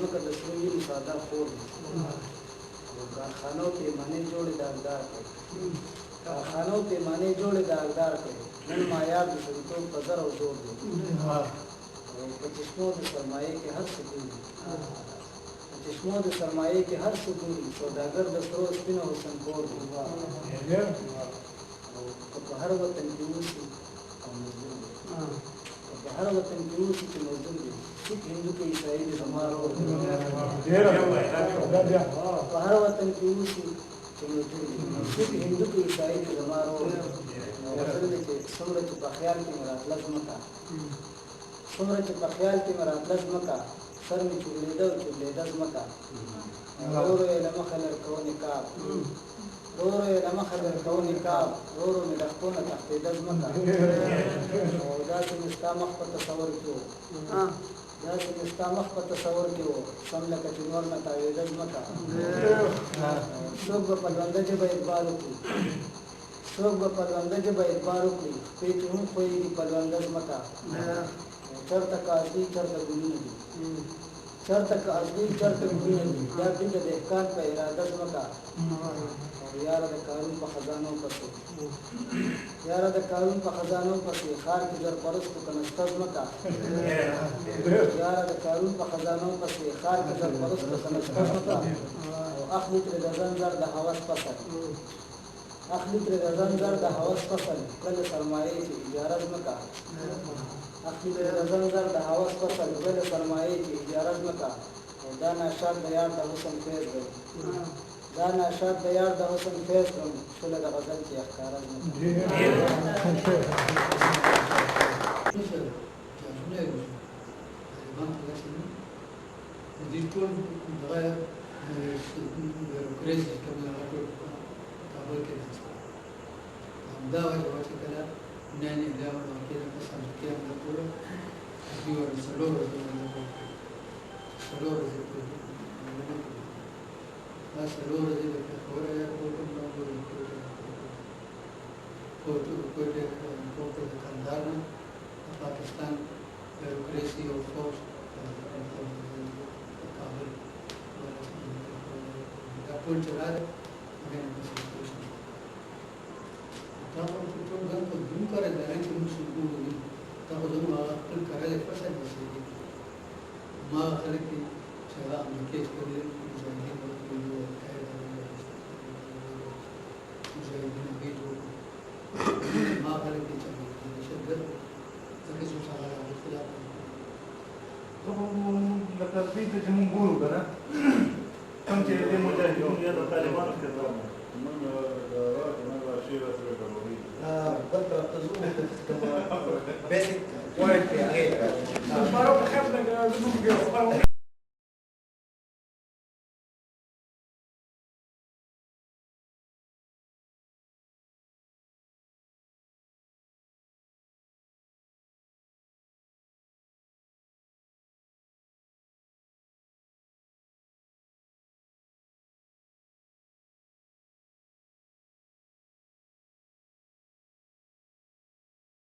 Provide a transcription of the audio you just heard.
ځکه د سرو وینو ساده خور دی. کارخانو پیمانې جوړې داغدار کړې، کارخانو پیمانې جوړې داغدار کړې، نن معیار د سړیتوب په زر او زور دی. په چشمو د سرمایې کې هر څه ګوري، په چشمو د سرمایې کې هر څه ګوري، سوداګر د سرو سپینو حسن کور دی. په هر وطن کې اوسي او مزدور دی، په هر وطن کې اوسي چې مزدور دی، سیک هندو کې عیسائی دی زما ورور دی. په هر وطن کې اوسي چې مزدور دی، سیک هندو کې عیسائی دی زما ورور دی. غزل دی چې څومره چې په خیال کې مې راتله ځمکه، څومره چې په خیال کې مې راتله ځمکه، سر مې چورلېده او چورلېده ځمکه، ورو ورو یې له مخه لرکوه نقاب، ورو ورو یې له مخه لرکوه نقاب، ورو ورو مې د خپو نه تښتېده ځمکه. او داسې مې ستا مخ په تصور کې و، داسې مې ستا مخ په تصور کې و، سم لکه چې نور نه تاوېده ځمکه. څوک به په لونده ژبه اعتبار وکړي، څوک به په لونده ژبه اعتبار وکړي، پرې چې هم خویږي په لونده ځمکه. چرته که اصلي چرته ګلونه دي، چرته که اصلي چرته ګلونه دي، دا پرېږده د احکام په اراده ځمکه. یاره د کارون په خزانو پسې، یاره د کارون په خزانو پسې، ښار کې زرپرستو که نسته ځمکه. یاره د کارون په خزانو پسې، ښار کې زرپرستو که نسته ځمکه. او اخلي ترې د زنځر د هوس فصل، اخلي ترې د زنځر د هوس فصل، کله سرمایې چې اجاره ځمکه. اخلي ترې د زنځر د هوس فصل، کله سرمایې چې اجاره ځمکه. او دا ناشاد د یار د حسن فیض دی، دا ناشاد د یار د حسن فیض کړم، شله د غزل کې ښکاره ځمکه. دي ټول دغه بیروکراسي کوم هغه ټول کابل کې ده. همدا وجه وه چې کله نن یې بیا ورکې ده په سمجکي همدا ټوله دوی ور څلور ورځې دا څلور ورځې د پېښور ایرپورټ کوټې د کندهار نه د پاکستان بیروکراسي او فوج کابل دا ټول چې راغی هغې نه بس دا خو ټول ځان په دروند کاری دی، رنګ چې موږ وګورو دا خو زموږ هغه خپل کارلی فصل بسېږي. هماغه خلک دي چې هغه امریکې کړي دي، مجاهدین ورکړي دي، مجاهدین هغې جوړ کړي، هماغه خلک دي چې دهشتګرد ځکه چې هغه راغوښتي دا لکه دوی ته چې مونږ ګورو که نه کوم چې د مجاهدینو یا د طالبانو کردار بل طرف ته ځو بیسک پوینټ پرې هغې